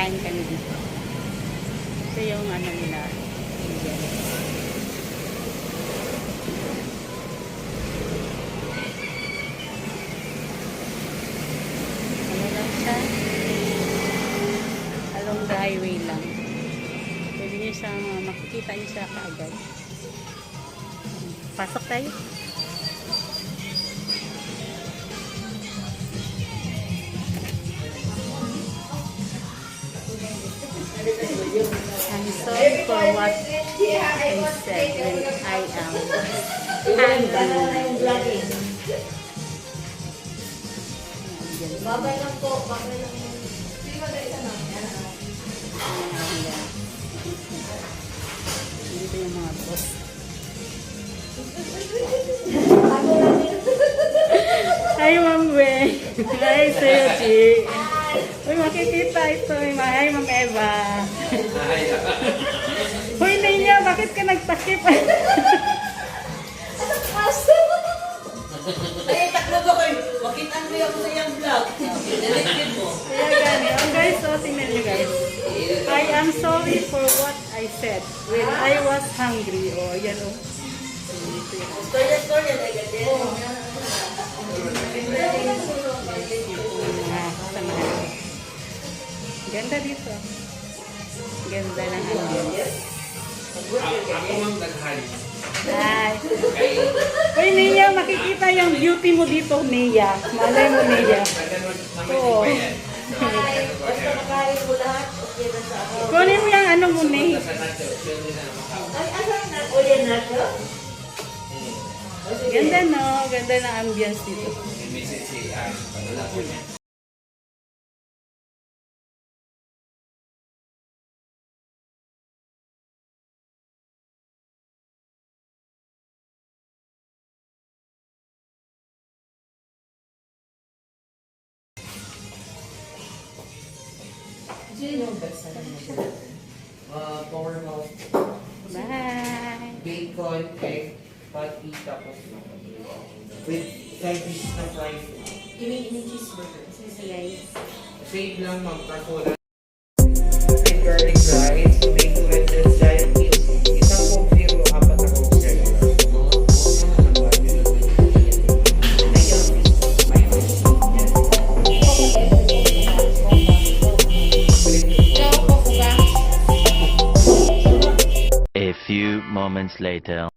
Kakain kami dito. Ito yung ano nila. Indian. Ano lang siya? Along the highway lang. Pwede nyo siyang makikita nyo siya kaagad. Pasok tayo. I'm sorry for what I said when I am hungry. Babay lang po, babay lang. Hindi ba dahil ano? Dito yung mga boss. Hi, Ma'am Weng. Hi, Sir G. Uy, makikita ito. Hi, Ma'am Eva. Uy, Nina, bakit ka nagtakip? Ay, taklo ba kayo? Bakit ang riyak sa iyang vlog? Nalitin mo. Kaya gani. Oh, guys, so tingnan nyo guys. I am sorry for what I said when I was hungry. Oh, yan oh. Storya, ay ganyan. Ganda dito. Ganda ng ambience. Ako ang naghay. Hi. Uy, Nia, makikita yung beauty mo dito, Nia. Malay mo, Nia. Oo. Basta makain mo lahat, okay na sa ako. Kunin mo yung ano mo, Nia. Ay, asan na? O yan na siya? Ganda, no? Ganda ng ambience dito. Porno, Bye! bacon, egg, patty, tapos with side dish na fries. Ini cheeseburger. Save lang magkasura. With garlic rice, tomato lettuce, giant cube. Isang Coke Zero, 4 na Coke Zero. A few moments later.